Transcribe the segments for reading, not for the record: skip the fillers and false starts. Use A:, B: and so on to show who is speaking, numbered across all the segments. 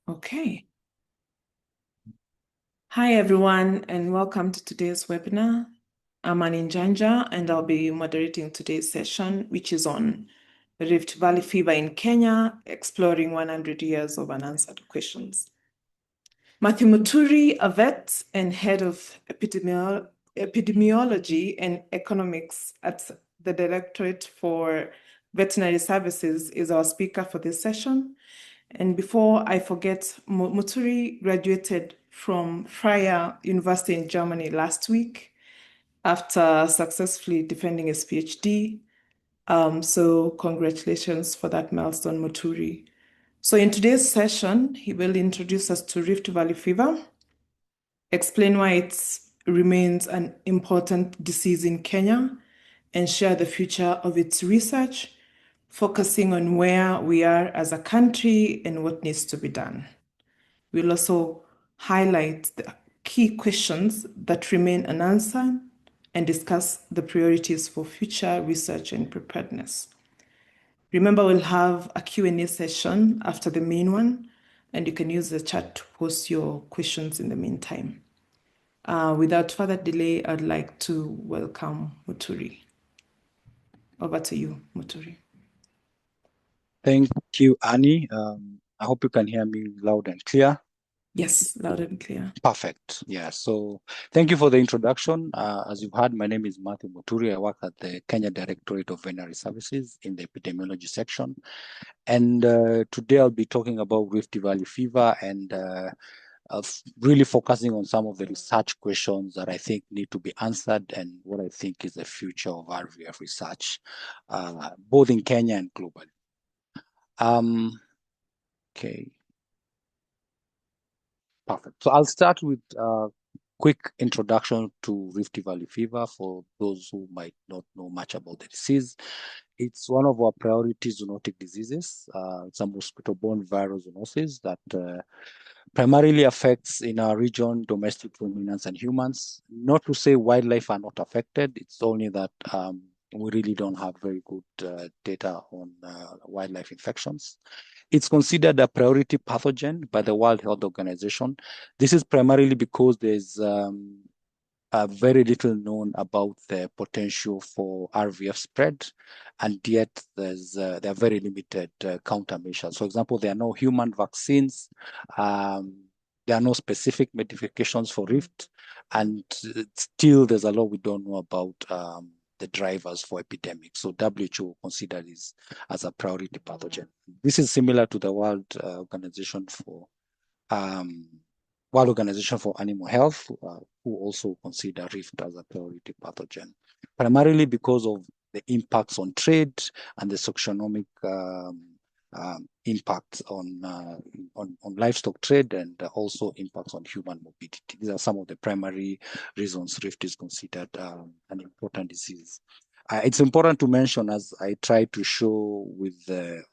A: Okay. Hi, everyone, and welcome to today's webinar. I'm Annie Njanja, and I'll be moderating today's session, which is on Rift Valley fever in Kenya, exploring 100 years of unanswered questions. Mathew Muturi, a vet and head of epidemiology and economics at the Directorate for Veterinary Services, is our speaker for this session. And before I forget, Muturi graduated from Freie University in Germany last week after successfully defending his PhD. So congratulations for that milestone, Muturi. So in today's session, he will introduce us to Rift Valley fever, explain why it remains an important disease in Kenya, and share the future of its research, focusing on where we are as a country and what needs to be done. We'll also highlight the key questions that remain unanswered and discuss the priorities for future research and preparedness. Remember, we'll have a Q&A session after the main one, and you can use the chat to post your questions in the meantime. Without further delay, I'd like to welcome Muturi. Over to you, Muturi.
B: Thank you, Annie. I hope you can hear me loud and clear.
A: Yes, loud and clear.
B: Perfect. Yeah, so thank you for the introduction. As you've heard, my name is Mathew Muturi. I work at the Kenya Directorate of Veterinary Services in the Epidemiology section. And today I'll be talking about Rift Valley fever and really focusing on some of the research questions that I think need to be answered and what I think is the future of RVF research, both in Kenya and globally. Okay. Perfect. So I'll start with a quick introduction to Rift Valley fever for those who might not know much about the disease. It's one of our priority zoonotic diseases. It's a mosquito-borne viral zoonosis that primarily affects in our region domestic ruminants and humans. Not to say wildlife are not affected, it's only that we really don't have very good data on wildlife infections. It's considered a priority pathogen by the World Health Organization. This is primarily because there's very little known about the potential for RVF spread, and yet there are very limited countermeasures. For example, there are no human vaccines. There are no specific medications for Rift, and still there's a lot we don't know about the drivers for epidemics. So WHO considers this as a priority pathogen. This is similar to the World Organization for Animal Health, who also consider Rift as a priority pathogen, primarily because of the impacts on trade and the socioeconomic impacts on livestock trade and also impacts on human mobility. These are some of the primary reasons Rift is considered an important disease. It's important to mention, as I try to show with the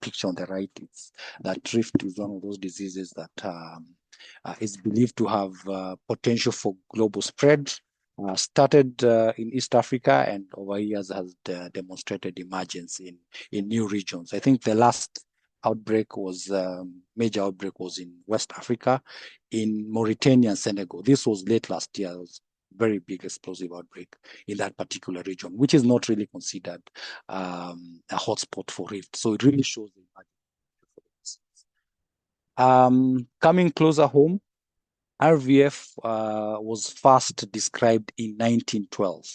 B: picture on the right, it's that Rift is one of those diseases that is believed to have potential for global spread. Started in East Africa and over years has demonstrated emergence in new regions. I think the last outbreak was major outbreak was in West Africa, in Mauritania and Senegal. This was late last year. It was very big explosive outbreak in that particular region, which is not really considered a hotspot for Rift. So it really shows the emergence. Coming closer home, RVF was first described in 1912,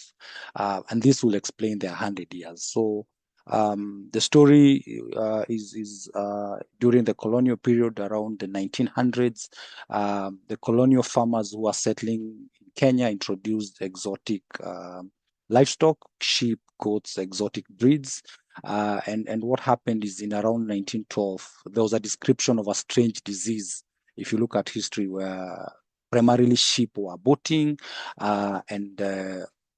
B: and this will explain their 100 years. So the story is during the colonial period around the 1900s. The colonial farmers who are settling in Kenya introduced exotic livestock, sheep, goats, exotic breeds. And what happened is in around 1912, there was a description of a strange disease. If you look at history, where primarily sheep were aborting, and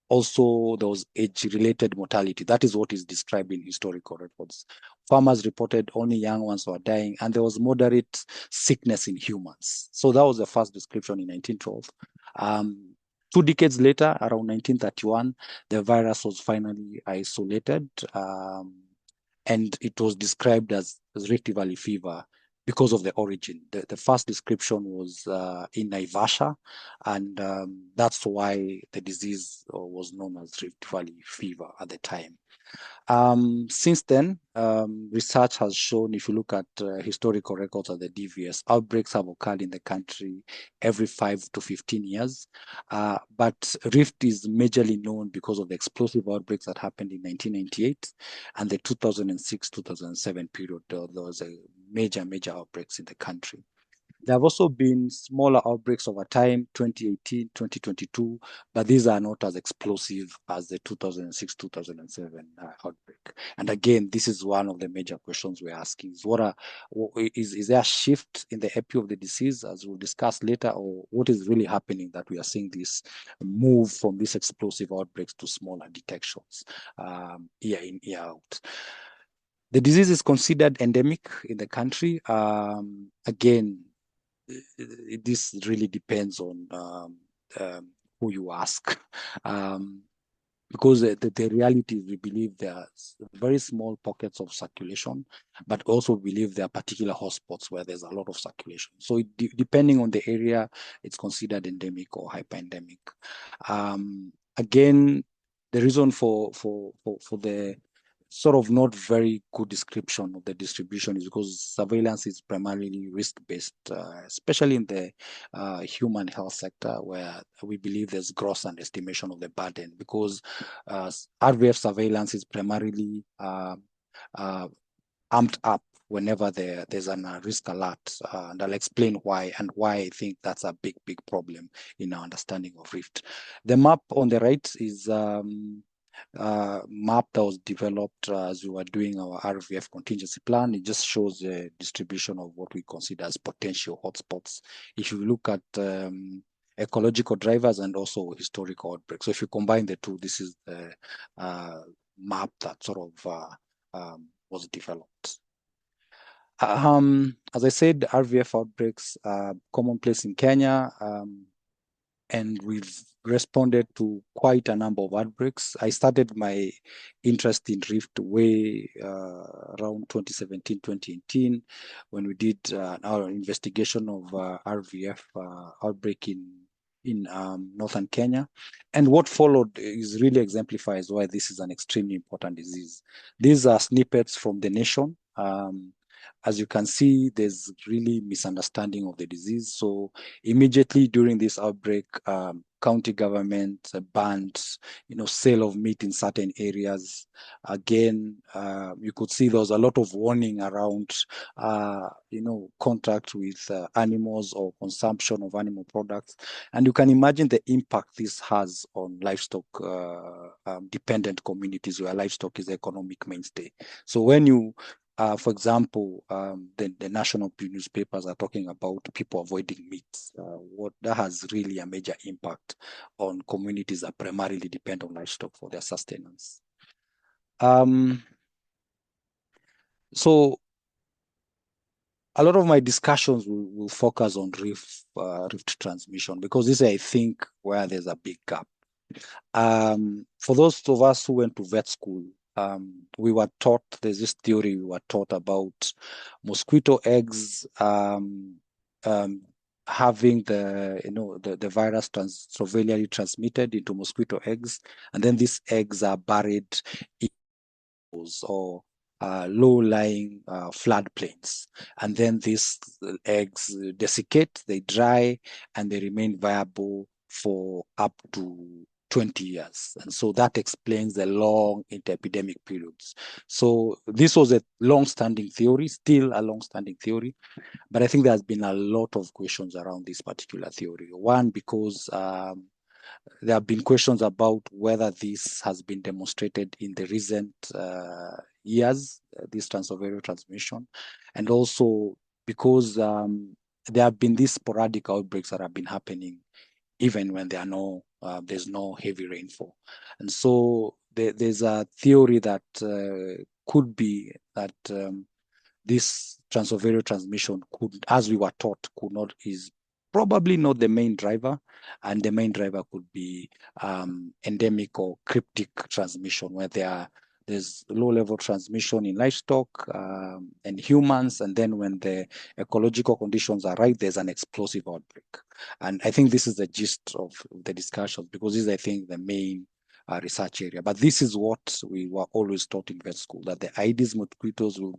B: also there was age-related mortality. That is what is described in historical records. Farmers reported only young ones were dying, and there was moderate sickness in humans. So that was the first description in 1912. 2 decades later, around 1931, the virus was finally isolated, and it was described as Rift Valley fever because of the origin. The first description was in Naivasha, and that's why the disease was known as Rift Valley fever at the time. Since then, research has shown, if you look at historical records of the DVS, outbreaks have occurred in the country every 5 to 15 years. But Rift is majorly known because of the explosive outbreaks that happened in 1998 and the 2006-2007 period. There was a major outbreaks in the country. There have also been smaller outbreaks over time, 2018, 2022, but these are not as explosive as the 2006-2007 outbreak. And again, this is one of the major questions we're asking: is there a shift in the epi of the disease, as we'll discuss later, or what is really happening that we are seeing this move from these explosive outbreaks to smaller detections year in, year out? The disease is considered endemic in the country. Again, this really depends on who you ask. Because the reality is we believe there are very small pockets of circulation, but also believe there are particular hotspots where there's a lot of circulation. So depending on the area, it's considered endemic or hyperendemic. Again, the reason for the sort of not very good description of the distribution is because surveillance is primarily risk-based, especially in the human health sector, where we believe there's gross underestimation of the burden, because RVF surveillance is primarily amped up whenever there's a risk alert, and I'll explain why and why I think that's a big problem in our understanding of Rift. The map on the right is map that was developed as we were doing our RVF contingency plan. It just shows the distribution of what we consider as potential hotspots. If you look at ecological drivers and also historical outbreaks, so if you combine the two, this is the map that sort of was developed. As I said, RVF outbreaks are commonplace in Kenya, and we've responded to quite a number of outbreaks. I started my interest in Rift way around 2017, 2018, when we did our investigation of RVF outbreak in northern Kenya. And what followed is really exemplifies why this is an extremely important disease. These are snippets from The Nation. As you can see, there's really misunderstanding of the disease. So immediately during this outbreak, county government banned, sale of meat in certain areas. Again, you could see there was a lot of warning around, contact with animals or consumption of animal products. And you can imagine the impact this has on livestock dependent communities where livestock is the economic mainstay. So when you for example, the national newspapers are talking about people avoiding meat. That has really a major impact on communities that primarily depend on livestock for their sustenance. So a lot of my discussions will focus on rift transmission, because this is, I think, where there's a big gap. For those of us who went to vet school, we were taught, there's this theory we were taught about mosquito eggs having the virus severely transmitted into mosquito eggs, and then these eggs are buried in or low-lying floodplains, and then these eggs desiccate, they dry, and they remain viable for up to 20 years. And so that explains the long interepidemic periods. So this was a long-standing theory, still a long-standing theory, but I think there's been a lot of questions around this particular theory. One, because there have been questions about whether this has been demonstrated in the recent years, this transovarial transmission, and also because there have been these sporadic outbreaks that have been happening even when there's no heavy rainfall. And so there's a theory that could be that this transovarial transmission could, as we were taught, is probably not the main driver, and the main driver could be endemic or cryptic transmission, where there are there's low-level transmission in livestock and humans, and then when the ecological conditions are right, there's an explosive outbreak. And I think this is the gist of the discussion, because this is, I think, the main research area. But this is what we were always taught in vet school, that the Aedes mosquitoes will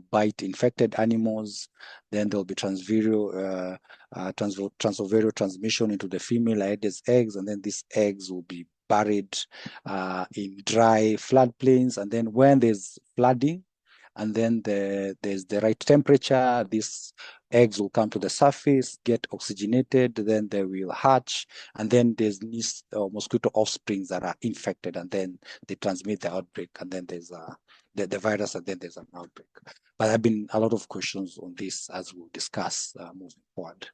B: bite infected animals, then there'll be transovarial transmission into the female Aedes eggs, and then these eggs will be buried in dry floodplains. And then when there's flooding, and then there's the right temperature, these eggs will come to the surface, get oxygenated, then they will hatch, and then there's these mosquito offsprings that are infected, and then they transmit the outbreak, and then there's the virus, and then there's an outbreak. But there have been a lot of questions on this as we'll discuss moving forward.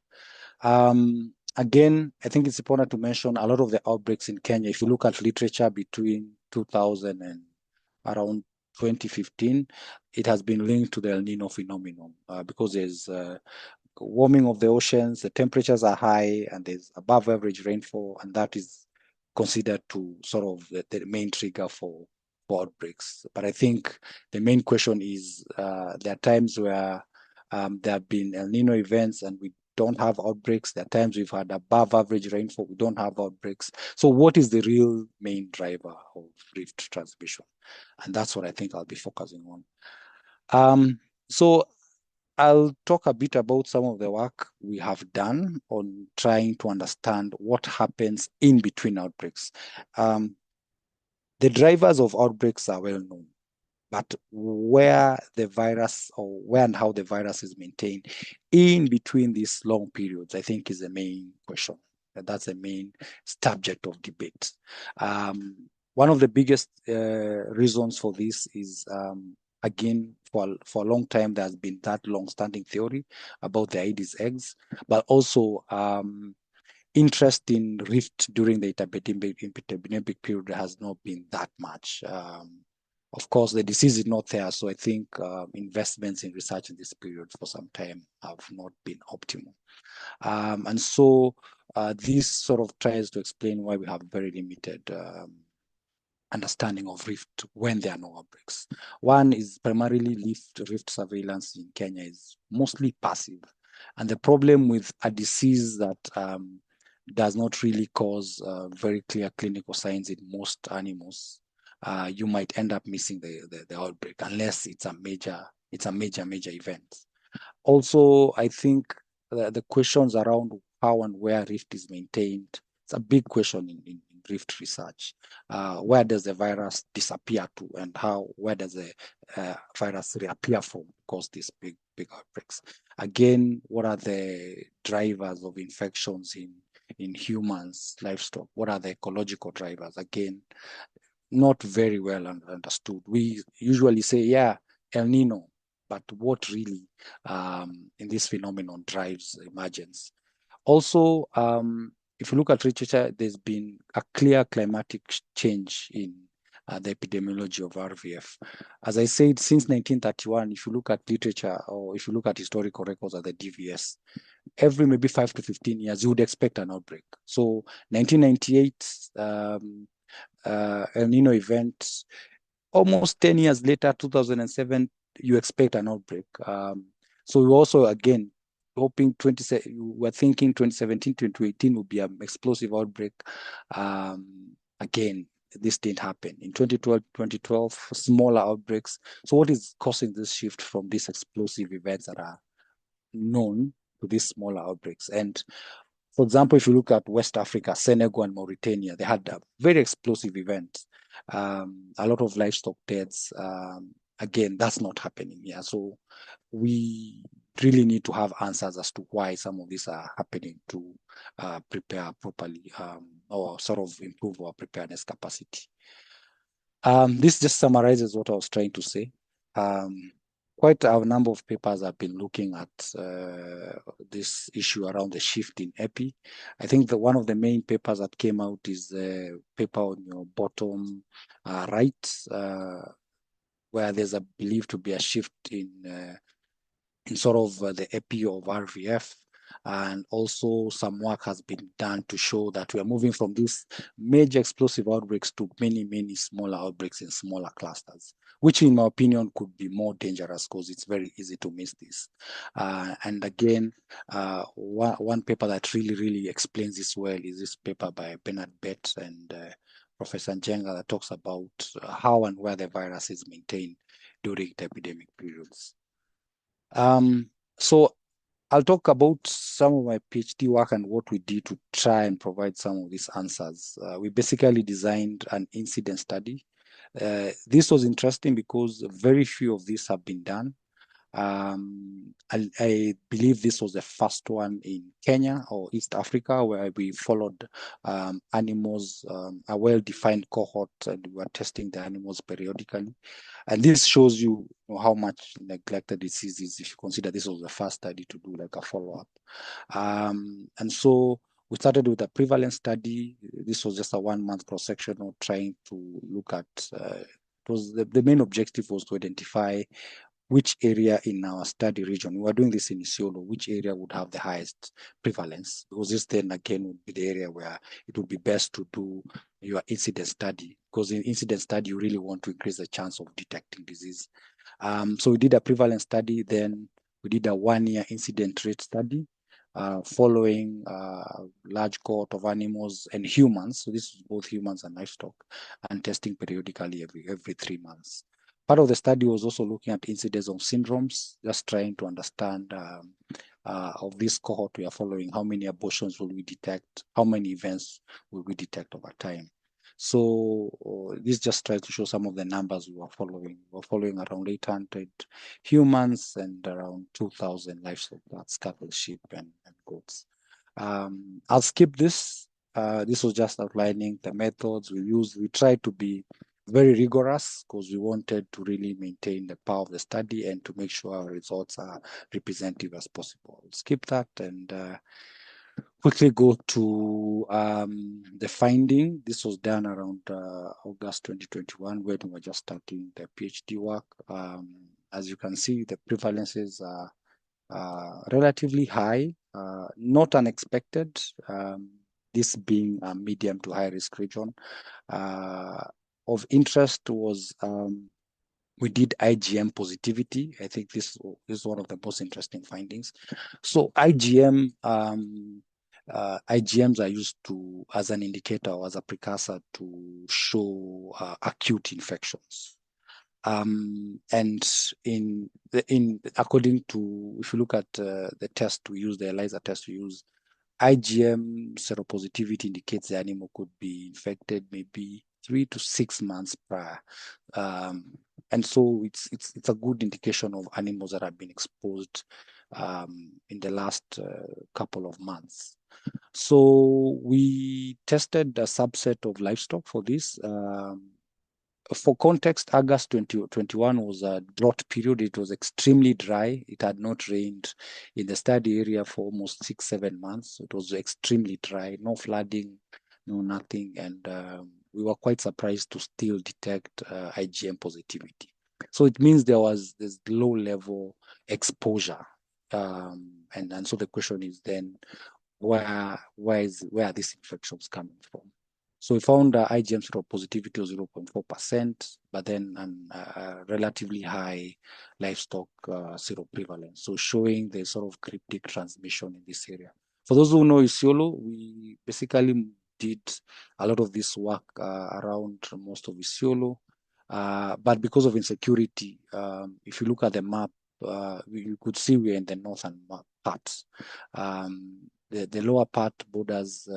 B: Again, I think it's important to mention a lot of the outbreaks in Kenya. If you look at literature between 2000 and around 2015, it has been linked to the El Nino phenomenon because there's warming of the oceans, the temperatures are high, and there's above average rainfall, and that is considered to sort of the main trigger for outbreaks. But I think the main question is there are times where there have been El Nino events and we don't have outbreaks. There are times we've had above average rainfall, we don't have outbreaks. So what is the real main driver of rift transmission? And that's what I think I'll be focusing on. So I'll talk a bit about some of the work we have done on trying to understand what happens in between outbreaks. The drivers of outbreaks are well known, but where the virus, or where and how the virus is maintained in between these long periods, I think is the main question. That's the main subject of debate. One of the biggest reasons for this is, again, for a long time, there's been that long-standing theory about the Aedes eggs, but also interest in rift during the epidemic period has not been that much. Of course, the disease is not there, so I think investments in research in this period for some time have not been optimal. And so this sort of tries to explain why we have very limited understanding of rift when there are no outbreaks. One is primarily rift surveillance in Kenya is mostly passive. And the problem with a disease that does not really cause very clear clinical signs in most animals, you might end up missing the outbreak unless it's a major event. Also, I think the questions around how and where rift is maintained, it's a big question in rift research. Where does the virus disappear to, and where does the virus reappear from, cause these big outbreaks? Again, what are the drivers of infections in humans, livestock? What are the ecological drivers? Again, not very well understood. We usually say, yeah, El Nino, but what really in this phenomenon drives emergence? Also, if you look at literature, there's been a clear climatic change in the epidemiology of RVF. As I said, since 1931, if you look at literature or if you look at historical records at the DVS, every maybe 5 to 15 years, you would expect an outbreak. So 1998, El Nino event, almost 10 years later, 2007, you expect an outbreak. So we also, again, hoping we're thinking 2017, 2018 will be an explosive outbreak. Again, this didn't happen. In 2012, smaller outbreaks. So what is causing this shift from these explosive events that are known to these smaller outbreaks? And for example, if you look at West Africa, Senegal and Mauritania, they had a very explosive event. A lot of livestock deaths. Again, that's not happening here. So we really need to have answers as to why some of these are happening to prepare properly or sort of improve our preparedness capacity. This just summarizes what I was trying to say. Quite a number of papers have been looking at this issue around the shift in epi. I think that one of the main papers that came out is the paper on your bottom right, where there's a believed to be a shift in sort of the epi of RVF. And also some work has been done to show that we are moving from these major explosive outbreaks to many, many smaller outbreaks in smaller clusters, which in my opinion could be more dangerous because it's very easy to miss this. And again, one paper that really, really explains this well is this paper by Bernard Bett and Professor Njenga that talks about how and where the virus is maintained during the epidemic periods. So I'll talk about some of my PhD work and what we did to try and provide some of these answers. We basically designed an incident study. This was interesting because very few of these have been done. I believe this was the first one in Kenya or East Africa where we followed animals, a well-defined cohort, and we were testing the animals periodically. And this shows you how much neglected disease is if you consider this was the first study to do like a follow-up. And so we started with a prevalence study. This was just a 1-month cross-section of trying to look at, it was the main objective was to identify which area in our study region, we were doing this in Isiolo, which area would have the highest prevalence, because this then again would be the area where it would be best to do your incident study, because in incident study, you really want to increase the chance of detecting disease. So we did a prevalence study, then we did a 1-year incident rate study, following a large cohort of animals and humans. So this is both humans and livestock, and testing periodically every 3 months. Part of the study was also looking at incidence of syndromes, just trying to understand of this cohort we are following, how many abortions will we detect, how many events will we detect over time. So this just tries to show some of the numbers we were following. We were following around 800 humans and around 2,000 livestock, that's cattle, sheep, and goats. I'll skip this. This was just outlining the methods we used. We tried to be very rigorous because we wanted to really maintain the power of the study and to make sure our results are representative as possible. I'll skip that and quickly go to the finding. This was done around August 2021 when we were just starting the PhD work. As you can see, the prevalences are relatively high, not unexpected, this being a medium to high risk region. Of interest was we did IgM positivity. I think this is one of the most interesting findings. So IgMs are used to as an indicator or as a precursor to show acute infections. And according to, if you look at the test we use, the ELISA test we use, IgM seropositivity indicates the animal could be infected maybe 3 to 6 months prior. And so it's a good indication of animals that have been exposed in the last couple of months. So we tested a subset of livestock for this. For context, August 2021 was a drought period. It was extremely dry. It had not rained in the study area for almost 6-7 months. It was extremely dry, no flooding, no nothing. And we were quite surprised to still detect IgM positivity. So it means there was this low level exposure. And so the question is then, where are these infections coming from? So we found IgM seropositivity of 0.4%, but then a relatively high livestock seroprevalence. So showing the sort of cryptic transmission in this area. For those who know Isiolo, we basically did a lot of this work around most of Isiolo. But because of insecurity, if you look at the map, you could see we're in the northern parts. The lower part borders,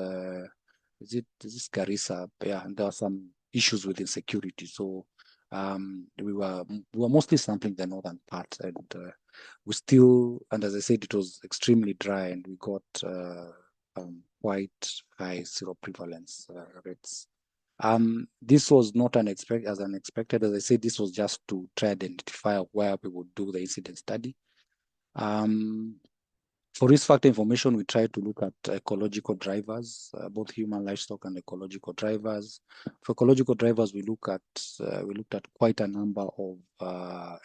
B: is this Garissa? Yeah, and there are some issues with insecurity. So we were mostly sampling the northern part, and we still, and as I said, it was extremely dry, and we got quite high seroprevalence rates. This was not unexpected. As I said, this was just to try to identify where we would do the incident study. For risk factor information, we try to look at ecological drivers, both human, livestock, and ecological drivers. For ecological drivers, we looked at quite a number of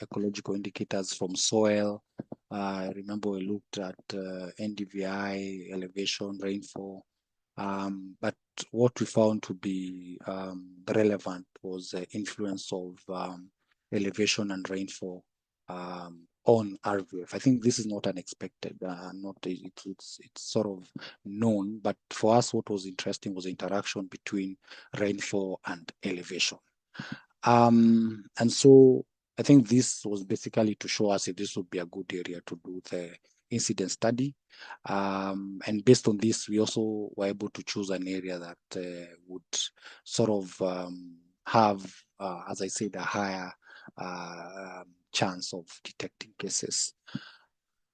B: ecological indicators from soil. Remember, we looked at NDVI, elevation, rainfall. But what we found to be relevant was the influence of elevation and rainfall on RVF. I think this is not unexpected, it's sort of known, but for us, what was interesting was the interaction between rainfall and elevation. And so I think this was basically to show us if this would be a good area to do the incident study. And based on this, we also were able to choose an area that would sort of have, as I said, a higher chance of detecting cases.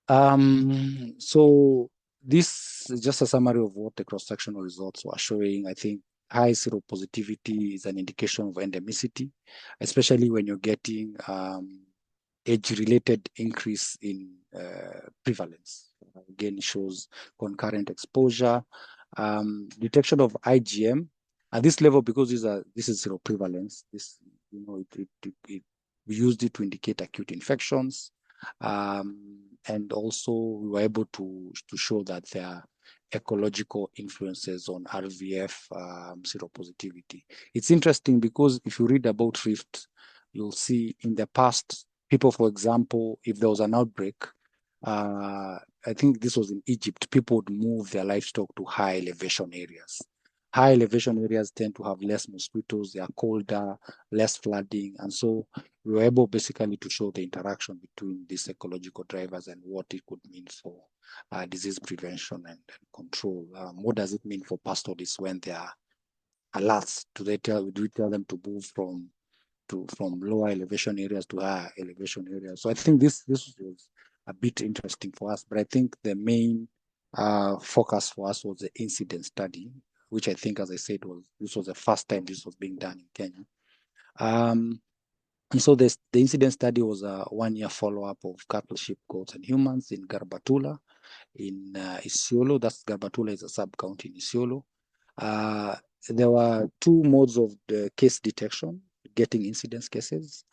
B: So this is just a summary of what the cross-sectional results were showing. I think high seropositivity is an indication of endemicity, especially when you're getting age-related increase in prevalence. Again, shows concurrent exposure. Detection of IgM at this level, because this is seroprevalence. This, we used it to indicate acute infections, and also we were able to show that there are ecological influences on RVF seropositivity. It's interesting because if you read about Rift, you'll see in the past, people, for example, if there was an outbreak, I think this was in Egypt, people would move their livestock to high elevation areas. High elevation areas tend to have less mosquitoes, they are colder, less flooding. And so we were able basically to show the interaction between these ecological drivers and what it could mean for disease prevention and control. What does it mean for pastoralists when they are alerts? Do we tell them to move from lower elevation areas to higher elevation areas? So I think this was a bit interesting for us, but I think the main focus for us was the incident study, which I think, as I said, this was the first time this was being done in Kenya. And so the incident study was a 1-year follow-up of cattle, sheep, goats, and humans in Garbatula in Isiolo. Garbatula is a sub-county in Isiolo. There were 2 modes of the case detection, getting incidence cases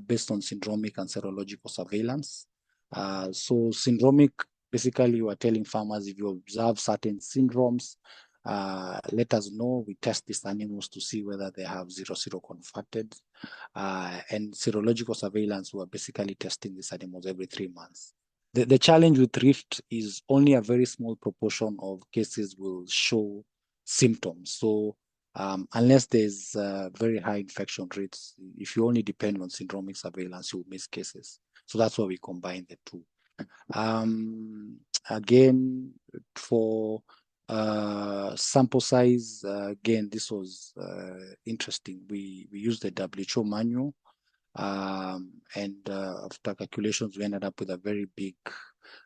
B: based on syndromic and serological surveillance. So syndromic, basically you are telling farmers, if you observe certain syndromes, let us know. We test these animals to see whether they have 0-0 converted. And serological surveillance, we are basically testing these animals every 3 months. The challenge with Rift is only a very small proportion of cases will show symptoms. So unless there's very high infection rates, if you only depend on syndromic surveillance, you'll miss cases. So that's why we combine the two. Again, for sample size, again, this was interesting. We used the WHO manual, and after calculations, we ended up with a very big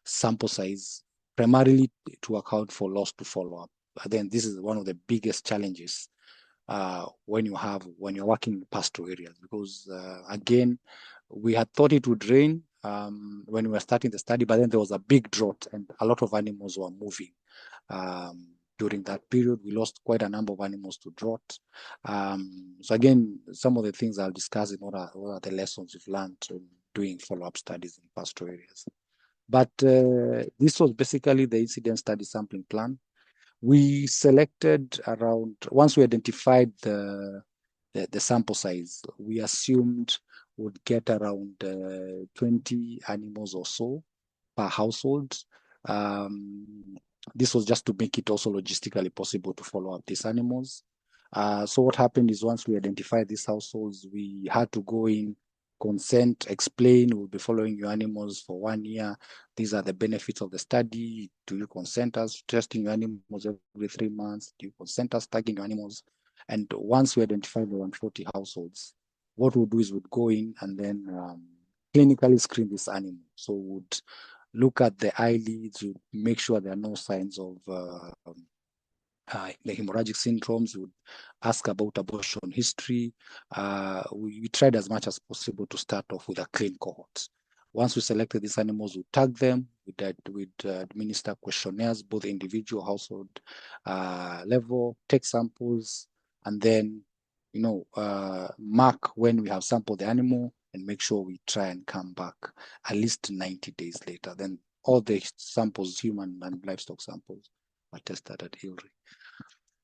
B: sample size, primarily to account for loss to follow-up. Then this is one of the biggest challenges when you're working in pastoral areas, because again, we had thought it would rain when we were starting the study, but then there was a big drought and a lot of animals were moving. During that period, we lost quite a number of animals to drought. So again, some of the things I'll discuss in what are the lessons we've learned doing follow-up studies in pastoral areas. But this was basically the incident study sampling plan. We selected once we identified the sample size, we assumed would get around 20 animals or so per household. This was just to make it also logistically possible to follow up these animals. So what happened is, once we identified these households, we had to go in, consent, explain, we'll be following your animals for 1 year. These are the benefits of the study. Do you consent us testing your animals every 3 months? Do you consent us tagging your animals? And once we identified the 140 households, what we'll do is we'd go in and then clinically screen this animal. So we'd look at the eyelids, we'd make sure there are no signs of the hemorrhagic syndromes. We would ask about abortion history. We tried as much as possible to start off with a clean cohort. Once we selected these animals, we tag them, we'd administer questionnaires, both individual, household level, take samples, and then, mark when we have sampled the animal and make sure we try and come back at least 90 days later. Then all the samples, human and livestock samples, are tested at ILRI.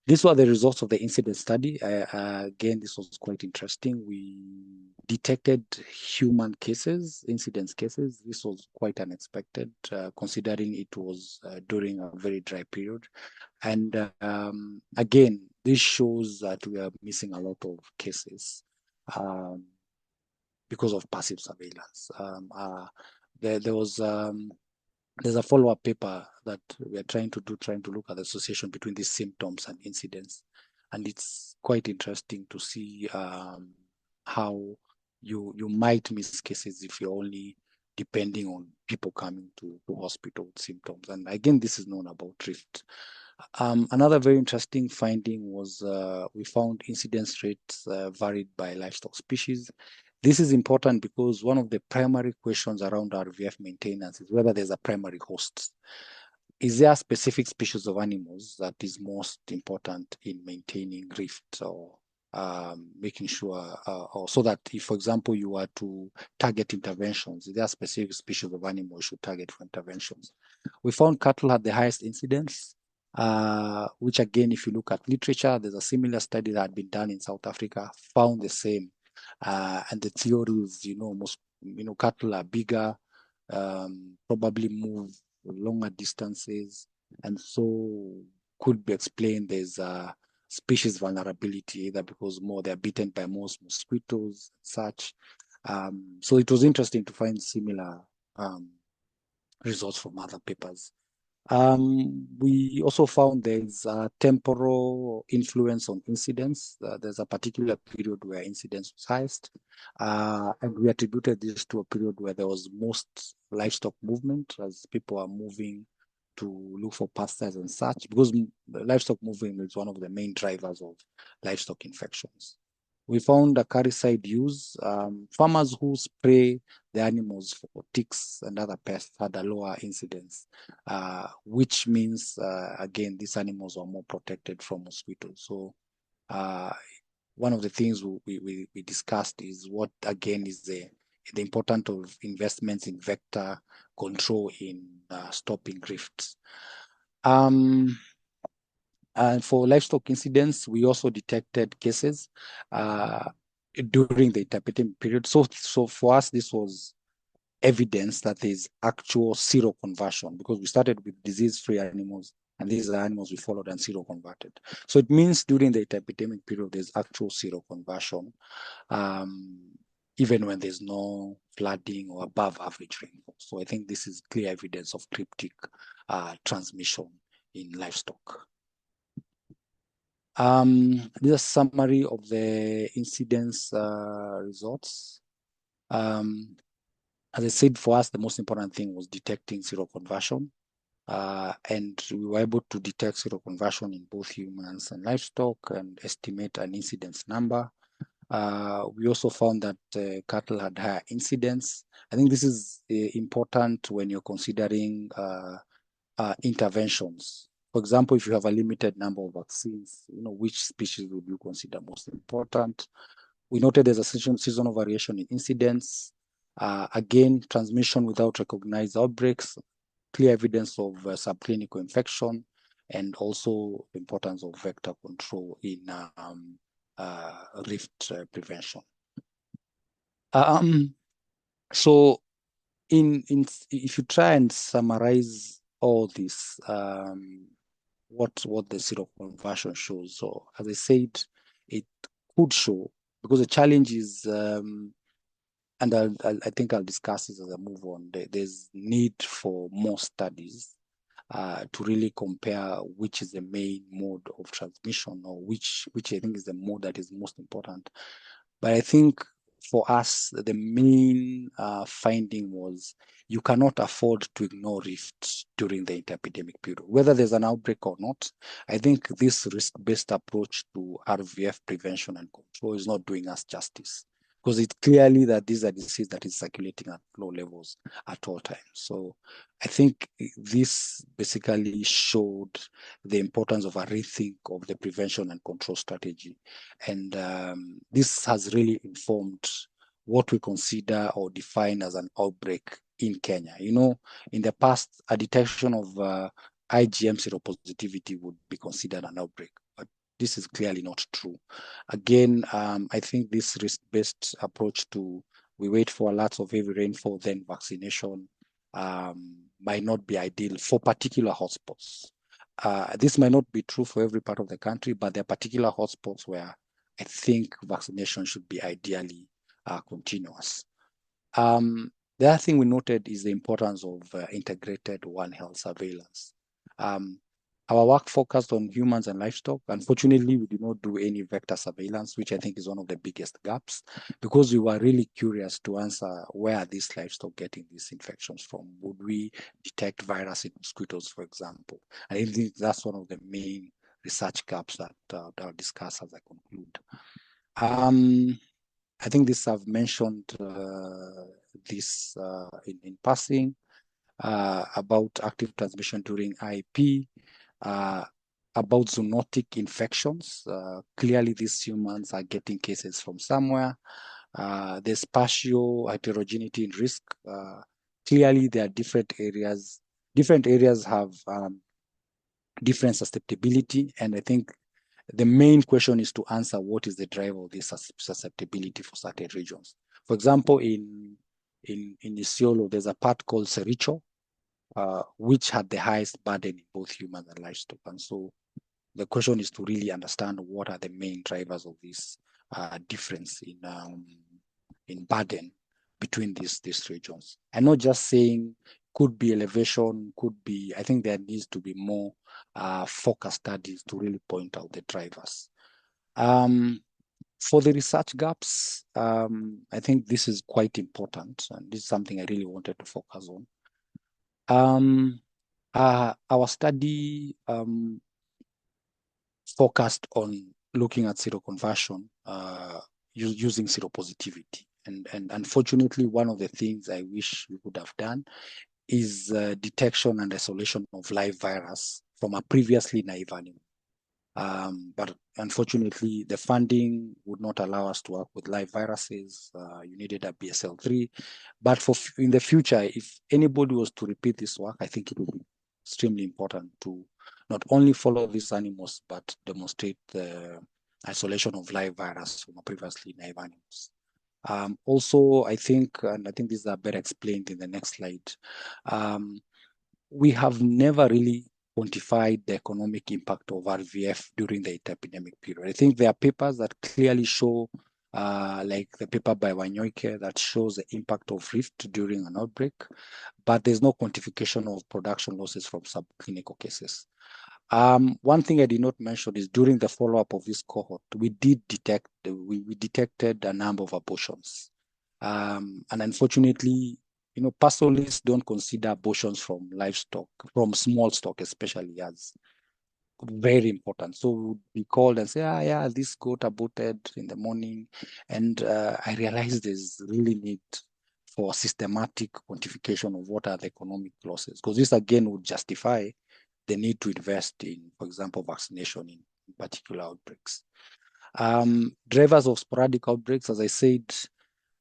B: These were the results of the incident study. Again, this was quite interesting. We detected human cases, incidence cases. This was quite unexpected, considering it was during a very dry period. And again, this shows that we are missing a lot of cases because of passive surveillance. There's a follow-up paper that we are trying to look at the association between these symptoms and incidence. And it's quite interesting to see how you might miss cases if you're only depending on people coming to hospital with symptoms. And again, this is known about drift. Another very interesting finding was we found incidence rates varied by livestock species. This is important because one of the primary questions around RVF maintenance is whether there's a primary host. Is there a specific species of animals that is most important in maintaining rift, or making sure, or so that if, for example, you are to target interventions, is there a specific species of animal you should target for interventions? We found cattle had the highest incidence, which again, if you look at literature, there's a similar study that had been done in South Africa, found the same. And the theory is, cattle are bigger, probably move longer distances, and so could be explained there's a species vulnerability, either because they're bitten by most mosquitoes, such. So it was interesting to find similar results from other papers. We also found there's a temporal influence on incidence. There's a particular period where incidence was highest, and we attributed this to a period where there was most livestock movement, as people are moving to look for pastures and such, because livestock movement is one of the main drivers of livestock infections. We found acaricide use. Farmers who spray the animals for ticks and other pests had a lower incidence, which means, again, these animals are more protected from mosquitoes. So one of the things we discussed is what, again, is the importance of investments in vector control in stopping rifts. And for livestock incidents, we also detected cases during the interpreting period. So for us, this was evidence that there is actual seroconversion, because we started with disease-free animals, and these are animals we followed and seroconverted. So it means during the epidemic period, there's actual seroconversion, even when there's no flooding or above average rainfall. So I think this is clear evidence of cryptic transmission in livestock. This is a summary of the incidence results. As I said, for us, the most important thing was detecting seroconversion. And we were able to detect seroconversion in both humans and livestock and estimate an incidence number. We also found that cattle had higher incidence. I think this is important when you're considering interventions. For example, if you have a limited number of vaccines, which species would you consider most important? We noted there's a seasonal variation in incidence. Again, transmission without recognized outbreaks, clear evidence of subclinical infection, and also the importance of vector control in rift prevention. So if you try and summarize all this, what the seroconversion shows. So as I said, it could show, because the challenge is, and I think I'll discuss this as I move on, there's need for more studies to really compare which is the main mode of transmission, or which I think is the mode that is most important. But I think for us, the main finding was you cannot afford to ignore rifts during the interepidemic period, whether there's an outbreak or not. I think this risk-based approach to RVF prevention and control is not doing us justice. because it's clearly that this is a disease that is circulating at low levels at all times. So I think this basically showed the importance of a rethink of the prevention and control strategy. And this has really informed what we consider or define as an outbreak in Kenya. You know, in the past, a detection of IgM seropositivity would be considered an outbreak, but this is clearly not true. Again, I think this risk-based approach to we wait for lots of heavy rainfall, then vaccination might not be ideal for particular hotspots. This might not be true for every part of the country, but there are particular hotspots where I think vaccination should be ideally continuous. The other thing we noted is the importance of integrated One Health surveillance. Our work focused on humans and livestock. Unfortunately, we did not do any vector surveillance, which I think is one of the biggest gaps, because we were really curious to answer where are these livestock getting these infections from? Would we detect virus in mosquitoes, for example? And I think that's one of the main research gaps that I'll discuss as I conclude. I think this I've mentioned this in passing about active transmission during IEP, about zoonotic infections. Clearly, these humans are getting cases from somewhere. There's spatial heterogeneity in risk. Clearly, there are different areas. Different areas have different susceptibility, and I think the main question is to answer what is the driver of this susceptibility for certain regions. For example, in Isiolo, there's a part called Sericho, which had the highest burden in both humans and livestock. And so the question is to really understand what are the main drivers of this difference in burden between these regions. And not just saying could be elevation, could be, I think there needs to be more focused studies to really point out the drivers. For the research gaps, I think this is quite important, and this is something I really wanted to focus on. Our study focused on looking at seroconversion using seropositivity. And unfortunately, one of the things I wish we could have done is detection and isolation of live virus from a previously naive animal. But unfortunately, the funding would not allow us to work with live viruses. You needed a BSL-3. But in the future, if anybody was to repeat this work, I think it would be extremely important to not only follow these animals, but demonstrate the isolation of live virus from previously naive animals. Also, I think, and I think these are better explained in the next slide, we have never really quantified the economic impact of RVF during the epidemic period. I think there are papers that clearly show, like the paper by Wanyoike that shows the impact of rift during an outbreak, but there's no quantification of production losses from subclinical cases. One thing I did not mention is during the follow-up of this cohort, we detected a number of abortions. And unfortunately, pastoralists don't consider abortions from livestock, from small stock especially, as very important. So we would be called and say, yeah, this goat aborted in the morning. And I realized there's really need for systematic quantification of what are the economic losses, because this again would justify the need to invest in, for example, vaccination in particular outbreaks. Drivers of sporadic outbreaks, as I said,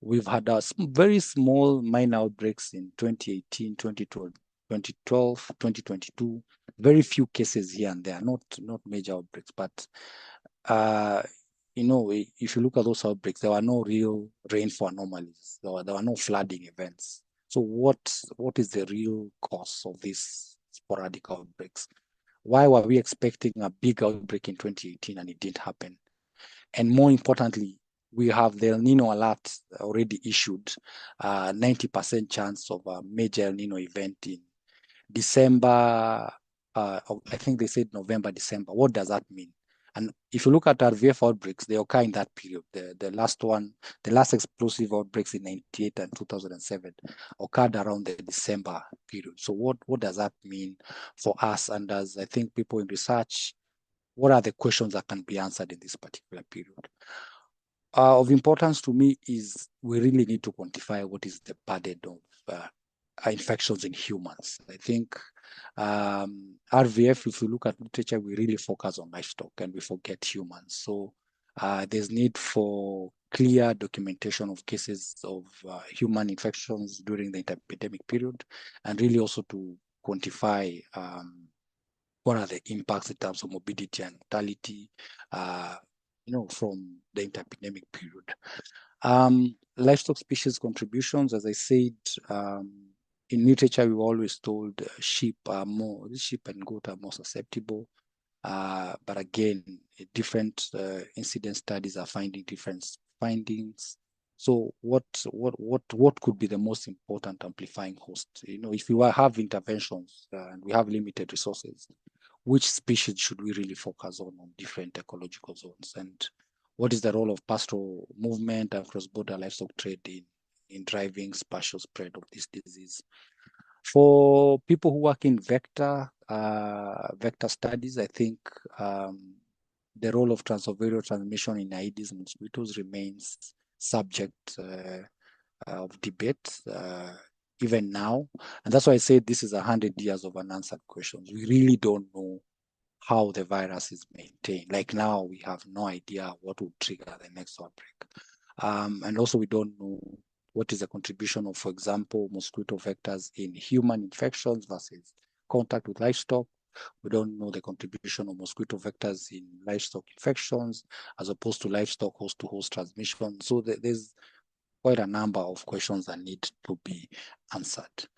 B: we've had very small minor outbreaks in 2018, 2012, 2022. Very few cases here and there, not major outbreaks. But, if you look at those outbreaks, there were no real rainfall anomalies. There were no flooding events. So what is the real cause of these sporadic outbreaks? Why were we expecting a big outbreak in 2018 and it didn't happen? And more importantly, we have the El Nino alert already issued, 90% chance of a major El Nino event in December. I think they said November, December. What does that mean? And if you look at RVF outbreaks, they occur in that period. The last explosive outbreaks in 98 and 2007 occurred around the December period. So what does that mean for us? And as I think people in research, what are the questions that can be answered in this particular period? of importance to me is we really need to quantify what is the burden of infections in humans. I think RVF, if you look at literature, we really focus on livestock and we forget humans. So there's need for clear documentation of cases of human infections during the epidemic period, and really also to quantify what are the impacts in terms of morbidity and mortality, from the epidemic period. Livestock species contributions, as I said, in literature, we've always told sheep and goat are more susceptible. But again, different incident studies are finding different findings. So what could be the most important amplifying host? If we have interventions and we have limited resources, which species should we really focus on different ecological zones? And what is the role of pastoral movement and cross-border livestock trade in driving spatial spread of this disease? For people who work in vector studies, I think the role of transovarial transmission in Aedes mosquitoes remains subject of debate even now. And that's why I say this is 100 years of unanswered questions. We really don't know how the virus is maintained. Like now, we have no idea what would trigger the next outbreak. And also, we don't know what is the contribution of, for example, mosquito vectors in human infections versus contact with livestock. We don't know the contribution of mosquito vectors in livestock infections as opposed to livestock host-to-host transmission. So there's quite a number of questions that need to be answered.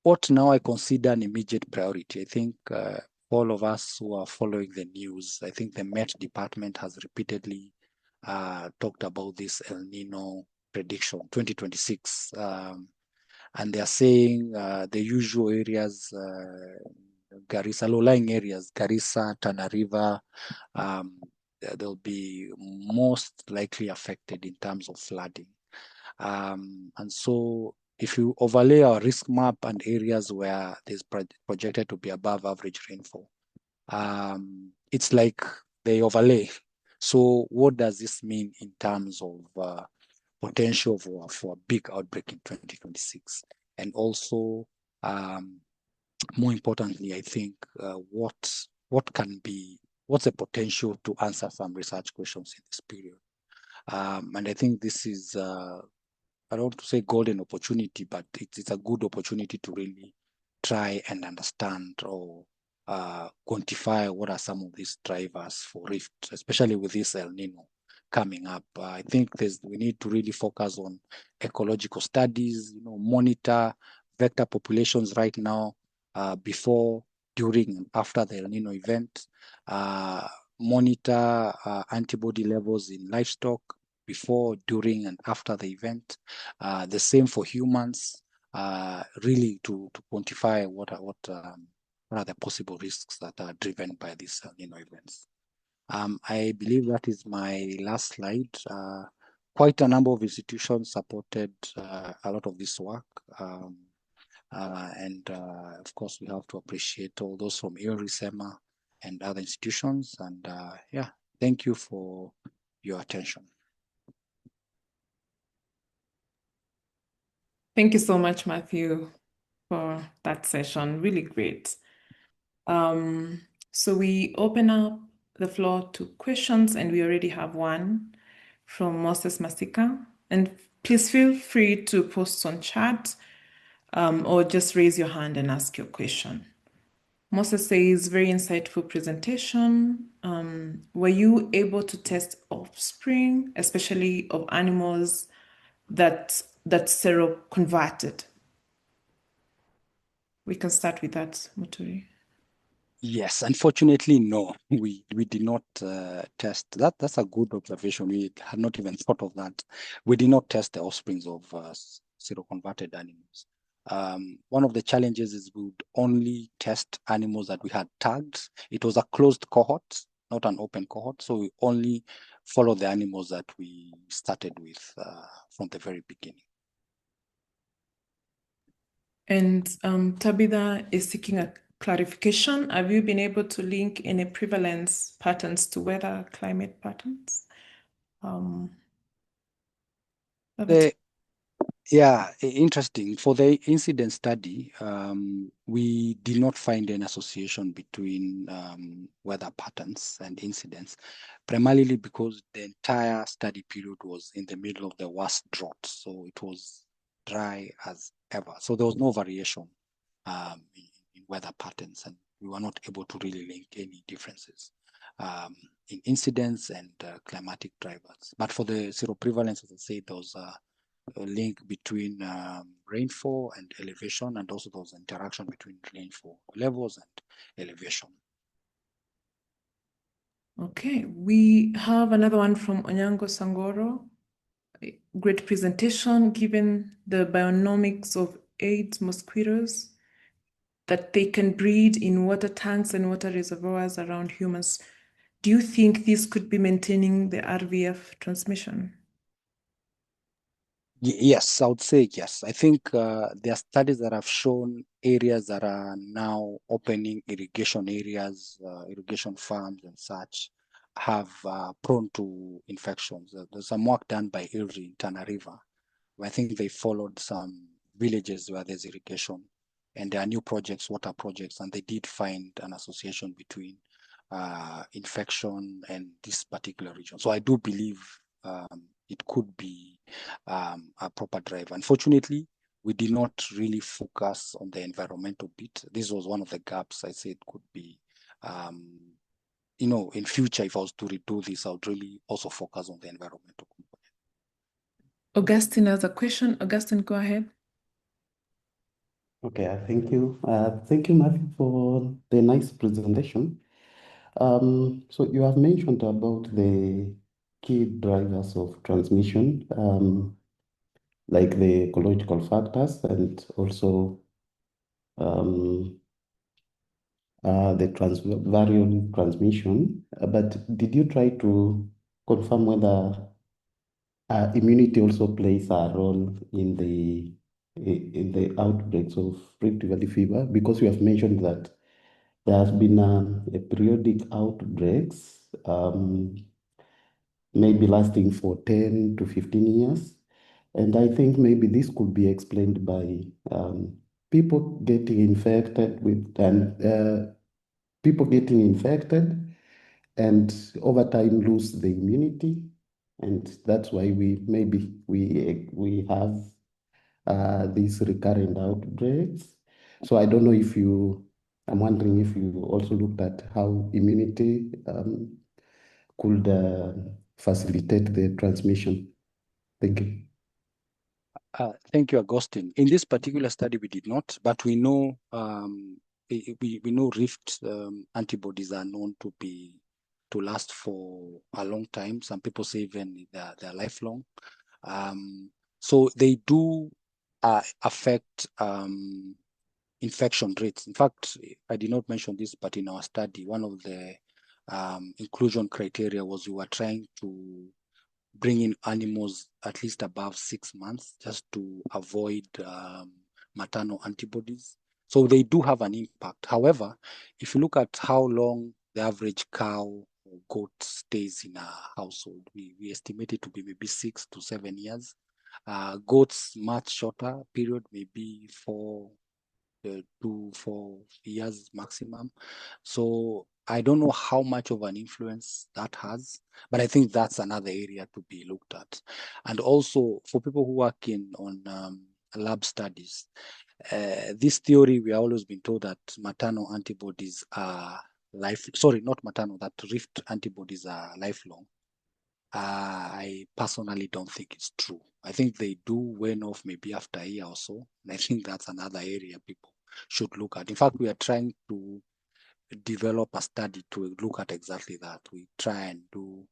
B: What now I consider an immediate priority, I think all of us who are following the news, I think the Met Department has repeatedly talked about this El Nino prediction, 2026. And they are saying the usual areas, Garissa, low-lying areas, Garissa, Tana River, they'll be most likely affected in terms of flooding. And so if you overlay our risk map and areas where there's projected to be above average rainfall, it's like they overlay. So what does this mean in terms of potential for a big outbreak in 2026? And also, more importantly, I think what's the potential to answer some research questions in this period? And I think this is I don't want to say golden opportunity, but it's a good opportunity to really try and understand or quantify what are some of these drivers for rift, especially with this El Nino coming up. I think we need to really focus on ecological studies, monitor vector populations right now, before, during, and after the El Nino event, monitor antibody levels in livestock before, during, and after the event. The same for humans, really to quantify what are the possible risks that are driven by these El Nino events. I believe that is my last slide. Quite a number of institutions supported a lot of this work. And of course, we have to appreciate all those from IORISEMA and other institutions. And yeah, thank you for your attention.
A: Thank you so much, Matthew, for that session. Really great. So we open up the floor to questions, and we already have one from Moses Masika. And please feel free to post on chat or just raise your hand and ask your question. Moses says, very insightful presentation. Were you able to test offspring, especially of animals that seroconverted? We can start with that, Muturi.
B: Yes, unfortunately, no, we did not test that. That's a good observation. We had not even thought of that. We did not test the offsprings of seroconverted animals. One of the challenges is we would only test animals that we had tagged. It was a closed cohort, not an open cohort. So we only follow the animals that we started with from the very beginning.
A: And Tabitha is seeking a clarification. Have you been able to link any prevalence patterns to weather climate patterns?
B: The Yeah, interesting. For the incident study, we did not find an association between weather patterns and incidents, primarily because the entire study period was in the middle of the worst drought. So it was dry as ever. So there was no variation in weather patterns, and we were not able to really link any differences in incidents and climatic drivers. But for the seroprevalence, as I said, there was a link between rainfall and elevation, and also there was interaction between rainfall levels and elevation.
A: Okay, we have another one from Onyango Sangoro. Great presentation, given the bionomics of AIDS mosquitoes, that they can breed in water tanks and water reservoirs around humans. Do you think this could be maintaining the RVF transmission?
B: Yes, I would say yes. I think there are studies that have shown areas that are now opening irrigation areas, irrigation farms and such, have prone to infections. There's some work done by ILRI in Tana River, where I think they followed some villages where there's irrigation, and there are new projects, water projects, and they did find an association between infection and this particular region. So I do believe it could be a proper drive. Unfortunately, we did not really focus on the environmental bit. This was one of the gaps I said could be, in future, if I was to redo this, I would really also focus on the environmental component.
A: Augustine has a question. Augustine, go ahead.
C: Okay, thank you. Thank you, Matthew, for the nice presentation. So you have mentioned about the key drivers of transmission, like the ecological factors and also the variable transmission. But did you try to confirm whether immunity also plays a role in the outbreaks of Rift Valley fever? Because you have mentioned that there has been a periodic outbreaks, maybe lasting for 10 to 15 years. And I think maybe this could be explained by people getting infected and over time lose the immunity. And that's why we have these recurrent outbreaks. So I don't know if I'm wondering if you also looked at how immunity could facilitate the transmission. Thank you.
B: Thank you, Augustine. In this particular study, we did not, but we know we know Rift antibodies are known to last for a long time. Some people say even they're lifelong. So they do affect infection rates. In fact, I did not mention this, but in our study, one of the inclusion criteria was we were trying to bring in animals at least above 6 months just to avoid maternal antibodies. So they do have an impact. However, if you look at how long the average cow or goat stays in a household, we estimate it to be maybe 6 to 7 years. Goats, much shorter period, maybe 2-4 years maximum. So I don't know how much of an influence that has, but I think that's another area to be looked at. And also for people who work on lab studies, this theory, we have always been told that maternal antibodies are that Rift antibodies are lifelong. I personally don't think it's true. I think they do wane off maybe after a year or so. And I think that's another area people should look at. In fact, we are trying to develop a study to look at exactly that. We try and do,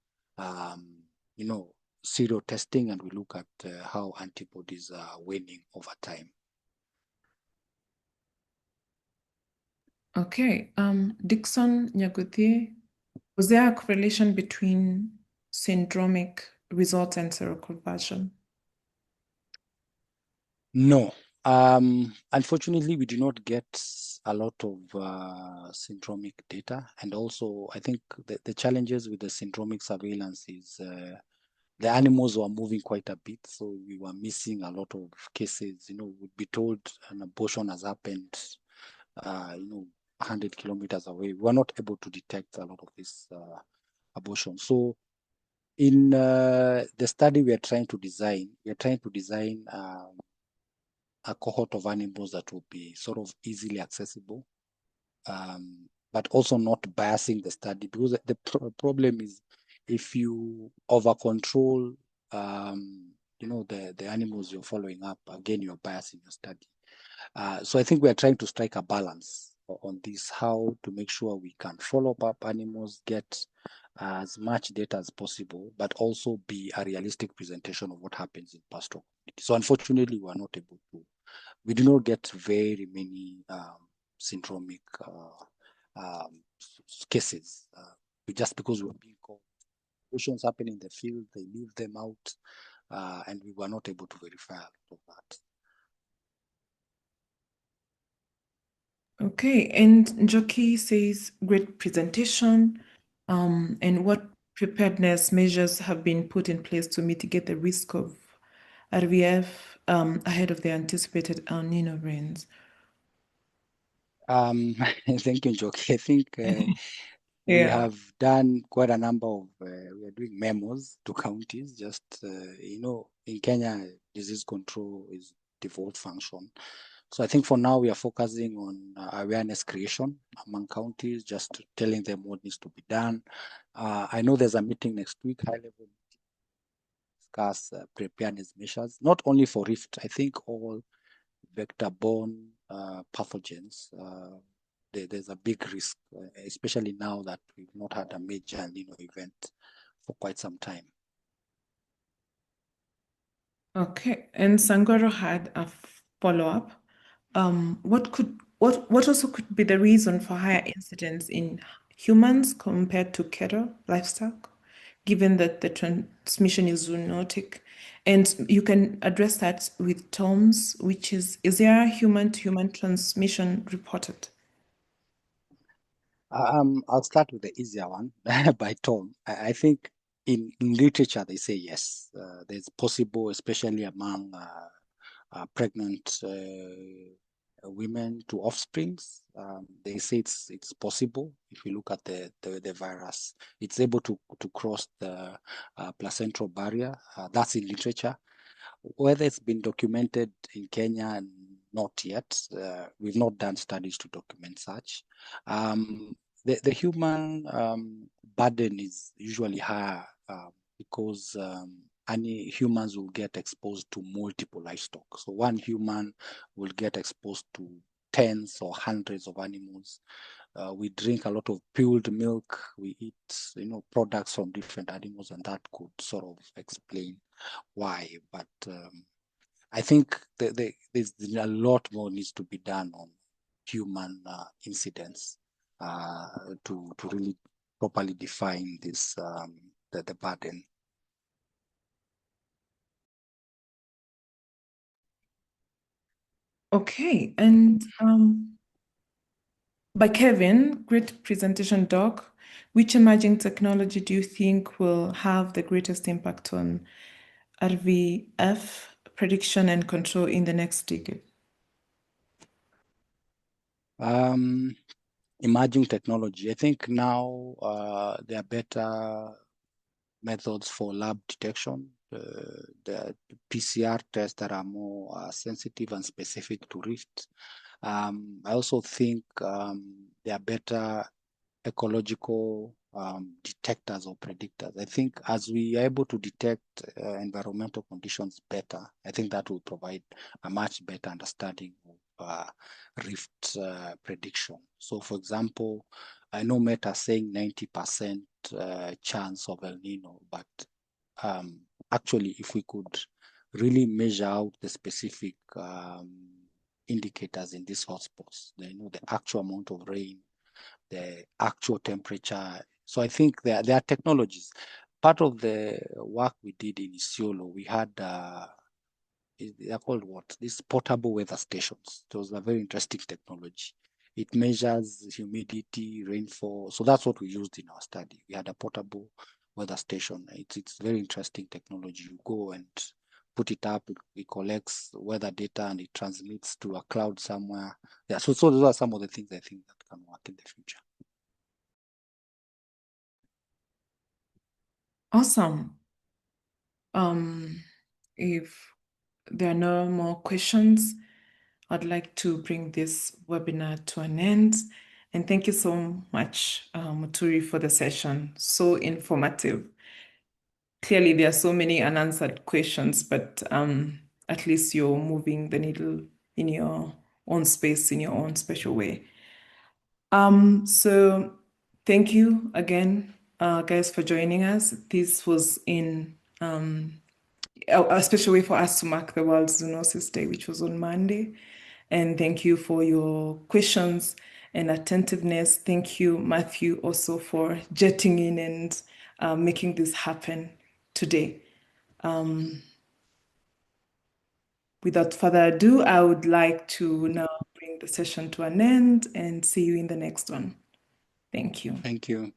B: serial testing, and we look at how antibodies are waning over time.
A: Okay, Dixon Nyaguthi, was there a correlation between syndromic results and seroconversion?
B: No. Unfortunately, we do not get a lot of syndromic data. And also, I think the challenges with the syndromic surveillance is the animals were moving quite a bit, so we were missing a lot of cases. We'd be told an abortion has happened, 100 kilometers away. We were not able to detect a lot of this abortion. So in the study we are trying to design, a cohort of animals that will be sort of easily accessible, but also not biasing the study, because the problem is if you over control the animals you're following up, again you're biasing your study. So I think we are trying to strike a balance on this, how to make sure we can follow up animals, get as much data as possible, but also be a realistic presentation of what happens in pastoral community. So unfortunately, we do not get very many syndromic cases, just because we're being called. Abortions happen in the field, they leave them out, and we were not able to verify a lot of that.
A: Okay, and Njoki says, great presentation. And what preparedness measures have been put in place to mitigate the risk of RVF ahead of the anticipated El Nino rains?
B: Thank you, Njoki. I think we
A: Yeah.
B: have done quite a number of, we are doing memos to counties. Just, in Kenya, disease control is default function. So I think for now we are focusing on awareness creation among counties, just telling them what needs to be done. I know there's a meeting next week, high level, discuss preparedness measures, not only for Rift. I think all vector-borne pathogens, there's a big risk, especially now that we've not had a major El Nino event for quite some time.
A: Okay, and Sangoro had a follow-up. What also could be the reason for higher incidence in humans compared to cattle, livestock, given that the transmission is zoonotic? And you can address that with terms, which is there human-to-human transmission reported?
B: I'll start with the easier one by Tom. I think in literature they say yes, there's possible, especially among pregnant women to offsprings. They say it's possible. If you look at the virus, it's able to cross the placental barrier. That's in literature. Whether it's been documented in Kenya, not yet. We've not done studies to document such. The human burden is usually higher because any humans will get exposed to multiple livestock. So one human will get exposed to tens or hundreds of animals. We drink a lot of peeled milk. We eat, products from different animals, and that could sort of explain why. But I think there's a lot more needs to be done on human incidents to really properly define this the burden.
A: Okay, and by Kevin, great presentation, Doc. Which emerging technology do you think will have the greatest impact on RVF prediction and control in the next decade?
B: Emerging technology. I think now there are better methods for lab detection. The PCR tests that are more sensitive and specific to Rift. I also think there are better ecological detectors or predictors. I think as we are able to detect environmental conditions better, I think that will provide a much better understanding of Rift prediction. So for example, I know Meta saying 90% chance of El Nino, but actually if we could really measure out the specific indicators in these hotspots, the actual amount of rain, the actual temperature. So I think there are technologies. Part of the work we did in Isiolo, we had they're called what? These portable weather stations. It was a very interesting technology. It measures humidity, rainfall. So that's what we used in our study. We had a portable weather station. It's very interesting technology. You go and put it up, it collects weather data and it transmits to a cloud somewhere. Yeah, so those are some of the things I think that can work in the future.
A: Awesome. If there are no more questions, I'd like to bring this webinar to an end. And thank you so much, Muturi, for the session. So informative. Clearly, there are so many unanswered questions, but at least you're moving the needle in your own space, in your own special way. So thank you again, guys, for joining us. This was in a special way for us to mark the World Zoonosis Day, which was on Monday. And thank you for your questions and attentiveness. Thank you, Mathew, also for jetting in and making this happen today. Without further ado, I would like to now bring the session to an end and see you in the next one. Thank you.
B: Thank you.